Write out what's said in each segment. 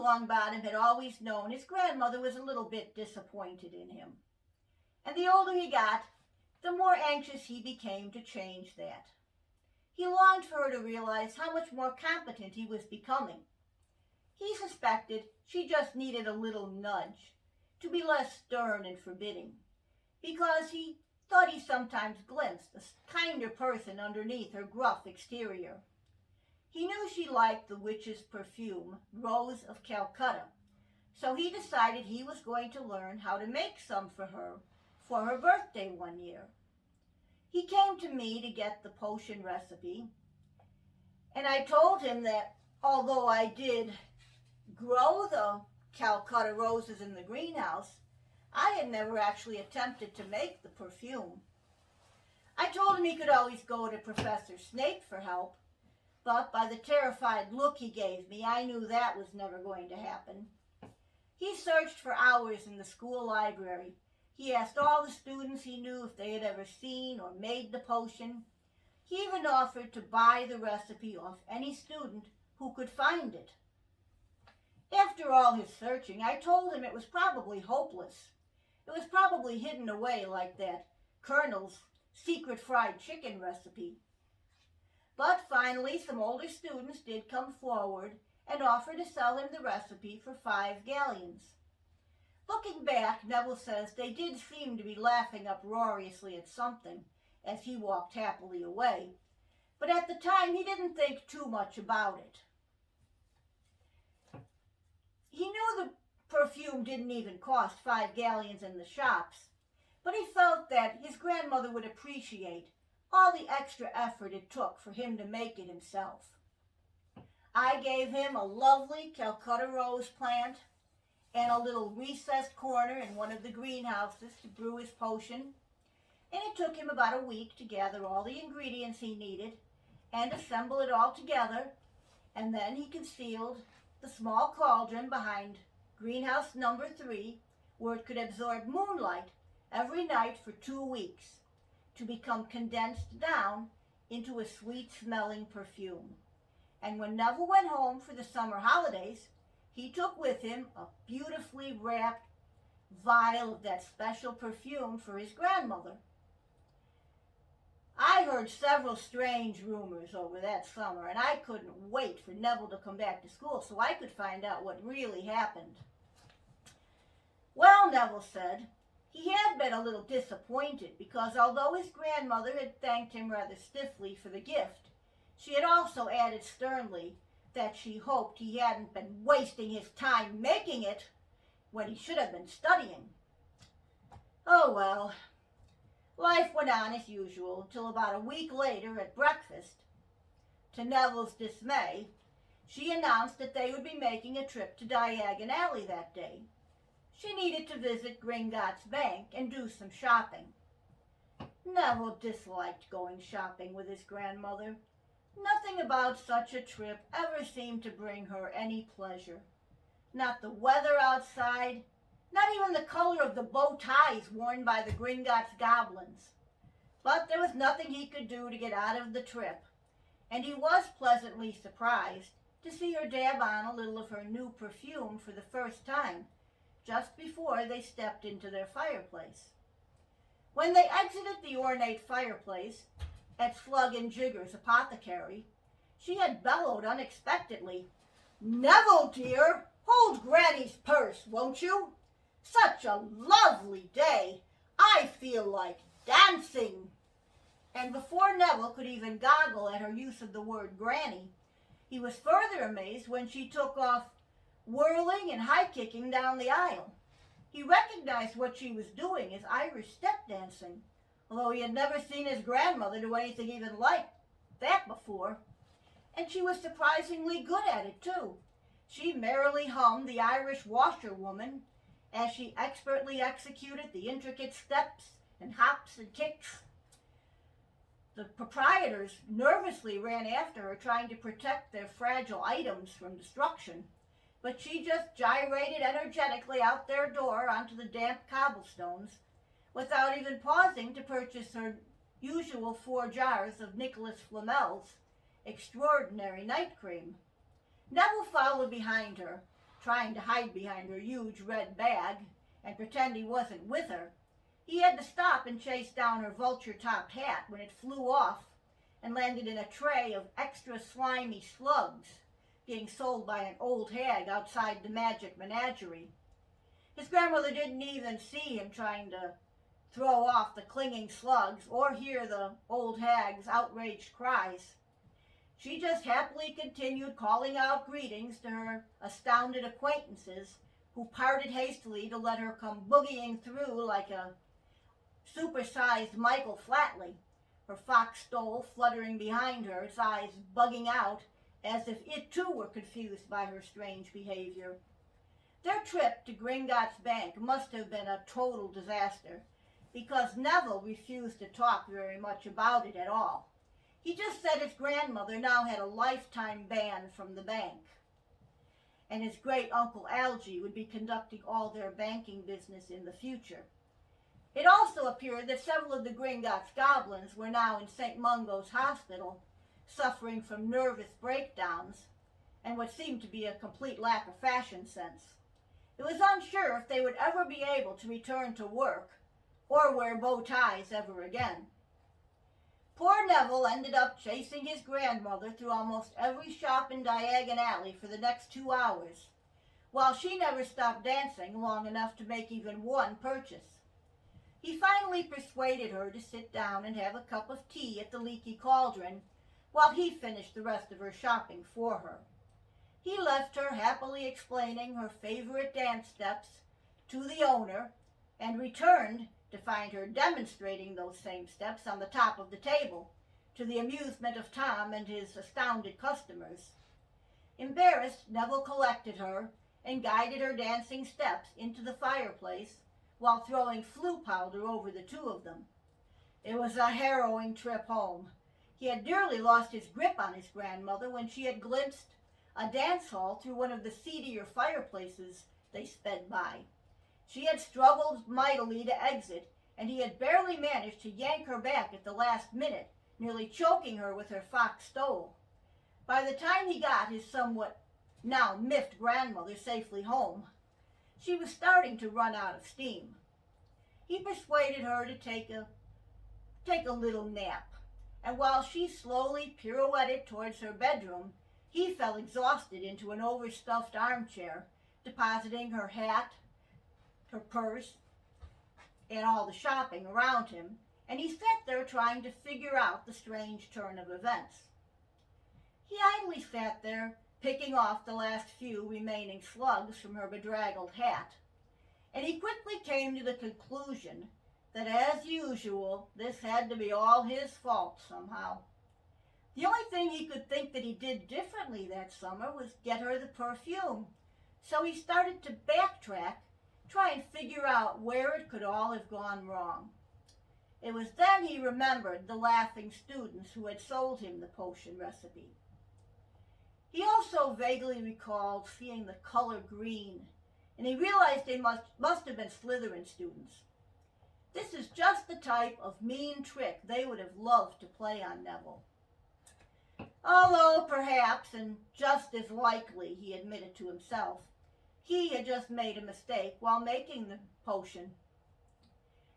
Longbottom had always known his grandmother was a little bit disappointed in him. And the older he got, the more anxious he became to change that. He longed for her to realize how much more competent he was becoming. He suspected she just needed a little nudge, to be less stern and forbidding, because he thought he sometimes glimpsed a kinder person underneath her gruff exterior. He knew she liked the witch's perfume, Rose of Calcutta, so he decided he was going to learn how to make some for her birthday one year. He came to me to get the potion recipe, and I told him that although I did grow the Calcutta roses in the greenhouse, I had never actually attempted to make the perfume. I told him he could always go to Professor Snape for help, but by the terrified look he gave me, I knew that was never going to happen. He searched for hours in the school library. He asked all the students he knew if they had ever seen or made the potion. He even offered to buy the recipe off any student who could find it. After all his searching, I told him it was probably hopeless. It was probably hidden away like that Colonel's secret fried chicken recipe. But finally, some older students did come forward and offer to sell him the recipe for 5 galleons. Looking back, Neville says they did seem to be laughing uproariously at something as he walked happily away, but at the time he didn't think too much about it. He knew the perfume didn't even cost 5 galleons in the shops, but he felt that his grandmother would appreciate all the extra effort it took for him to make it himself. I gave him a lovely Calcutta rose plant and a little recessed corner in one of the greenhouses to brew his potion, and it took him about a week to gather all the ingredients he needed and assemble it all together, and then he concealed the small cauldron behind greenhouse number 3, where it could absorb moonlight every night for 2 weeks to become condensed down into a sweet-smelling perfume. And when Neville went home for the summer holidays, he took with him a beautifully wrapped vial of that special perfume for his grandmother. I heard several strange rumors over that summer, and I couldn't wait for Neville to come back to school so I could find out what really happened. Well, Neville said, he had been a little disappointed because although his grandmother had thanked him rather stiffly for the gift, she had also added sternly that she hoped he hadn't been wasting his time making it when he should have been studying. Oh well. Life went on as usual until about a week later at breakfast. To Neville's dismay, she announced that they would be making a trip to Diagon Alley that day. She needed to visit Gringotts Bank and do some shopping. Neville disliked going shopping with his grandmother. Nothing about such a trip ever seemed to bring her any pleasure. Not the weather outside, not even the color of the bow ties worn by the Gringotts goblins. But there was nothing he could do to get out of the trip, and he was pleasantly surprised to see her dab on a little of her new perfume for the first time, just before they stepped into their fireplace. When they exited the ornate fireplace at Slug and Jigger's apothecary, she had bellowed unexpectedly, "Neville, dear, hold Granny's purse, won't you? Such a lovely day. I feel like dancing." And before Neville could even goggle at her use of the word granny, he was further amazed when she took off whirling and high-kicking down the aisle. He recognized what she was doing as Irish step dancing, although he had never seen his grandmother do anything even like that before. And she was surprisingly good at it, too. She merrily hummed the Irish washerwoman as she expertly executed the intricate steps and hops and kicks. The proprietors nervously ran after her, trying to protect their fragile items from destruction, but she just gyrated energetically out their door onto the damp cobblestones without even pausing to purchase her usual 4 jars of Nicholas Flamel's extraordinary night cream. Neville followed behind her, trying to hide behind her huge red bag and pretend he wasn't with her, he had to stop and chase down her vulture-topped hat when it flew off and landed in a tray of extra slimy slugs being sold by an old hag outside the magic menagerie. His grandmother didn't even see him trying to throw off the clinging slugs or hear the old hag's outraged cries. She just happily continued calling out greetings to her astounded acquaintances, who parted hastily to let her come boogieing through like a supersized Michael Flatley, her fox stole fluttering behind her, its eyes bugging out as if it too were confused by her strange behavior. Their trip to Gringotts Bank must have been a total disaster, because Neville refused to talk very much about it at all. He just said his grandmother now had a lifetime ban from the bank, and his great-uncle Algy would be conducting all their banking business in the future. It also appeared that several of the Gringotts goblins were now in St. Mungo's hospital, suffering from nervous breakdowns and what seemed to be a complete lack of fashion sense. It was unsure if they would ever be able to return to work or wear bow ties ever again. Poor Neville ended up chasing his grandmother through almost every shop in Diagon Alley for the next 2 hours, while she never stopped dancing long enough to make even one purchase. He finally persuaded her to sit down and have a cup of tea at the Leaky Cauldron while he finished the rest of her shopping for her. He left her happily explaining her favorite dance steps to the owner and returned to find her demonstrating those same steps on the top of the table, to the amusement of Tom and his astounded customers. Embarrassed, Neville collected her and guided her dancing steps into the fireplace while throwing flue powder over the two of them. It was a harrowing trip home. He had nearly lost his grip on his grandmother when she had glimpsed a dance hall through one of the seedier fireplaces they sped by. She had struggled mightily to exit, and he had barely managed to yank her back at the last minute, nearly choking her with her fox stole. By the time he got his somewhat now miffed grandmother safely home, she was starting to run out of steam. He persuaded her to take a little nap, and while she slowly pirouetted towards her bedroom, he fell exhausted into an overstuffed armchair, depositing her hat, her purse, and all the shopping around him, and he sat there trying to figure out the strange turn of events. He idly sat there, picking off the last few remaining slugs from her bedraggled hat, and he quickly came to the conclusion that, as usual, this had to be all his fault somehow. The only thing he could think that he did differently that summer was get her the perfume, so he started to backtrack, try and figure out where it could all have gone wrong. It was then he remembered the laughing students who had sold him the potion recipe. He also vaguely recalled seeing the color green, and he realized they must have been Slytherin students. This is just the type of mean trick they would have loved to play on Neville. Although perhaps, and just as likely, he admitted to himself, he had just made a mistake while making the potion.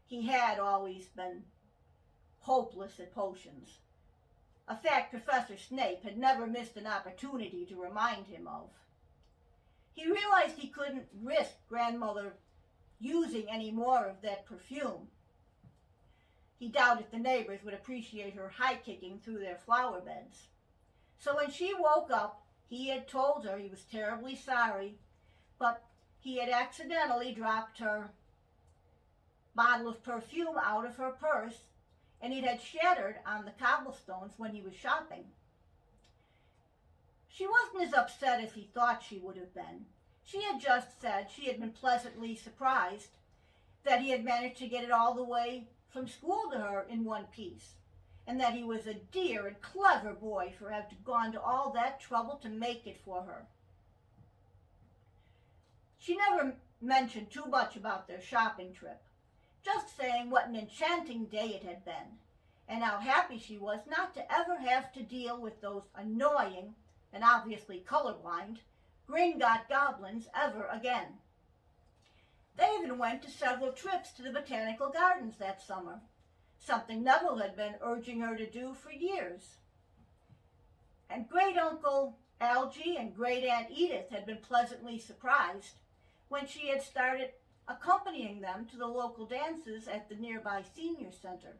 He had always been hopeless at potions, a fact Professor Snape had never missed an opportunity to remind him of. He realized he couldn't risk grandmother using any more of that perfume. He doubted the neighbors would appreciate her high-kicking through their flower beds. So when she woke up, he had told her he was terribly sorry, but he had accidentally dropped her bottle of perfume out of her purse, and it had shattered on the cobblestones when he was shopping. She wasn't as upset as he thought she would have been. She had just said she had been pleasantly surprised that he had managed to get it all the way from school to her in one piece, and that he was a dear and clever boy for having gone to all that trouble to make it for her. She never mentioned too much about their shopping trip, just saying what an enchanting day it had been, and how happy she was not to ever have to deal with those annoying, and obviously colorblind, Gringotts goblins ever again. They even went to several trips to the botanical gardens that summer, something Neville had been urging her to do for years. And Great-Uncle Algy and Great-Aunt Edith had been pleasantly surprised when she had started accompanying them to the local dances at the nearby senior center.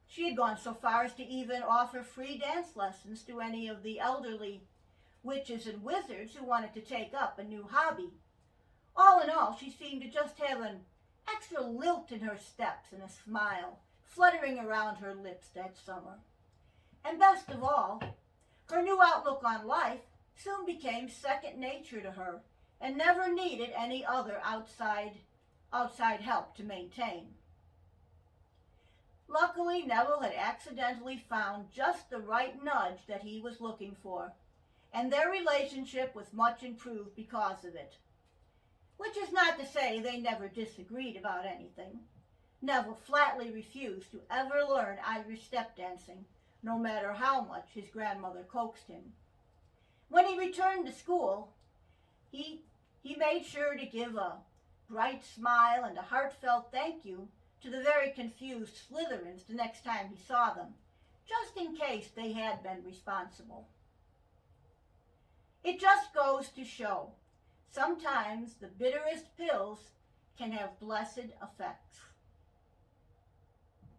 She had gone so far as to even offer free dance lessons to any of the elderly witches and wizards who wanted to take up a new hobby. All in all, she seemed to just have an extra lilt in her steps and a smile fluttering around her lips that summer. And best of all, her new outlook on life soon became second nature to her and never needed any other outside help to maintain. Luckily, Neville had accidentally found just the right nudge that he was looking for, and their relationship was much improved because of it. Which is not to say they never disagreed about anything. Neville flatly refused to ever learn Irish step dancing, no matter how much his grandmother coaxed him. When he returned to school, he made sure to give a bright smile and a heartfelt thank you to the very confused Slytherins the next time he saw them, just in case they had been responsible. It just goes to show, sometimes the bitterest pills can have blessed effects.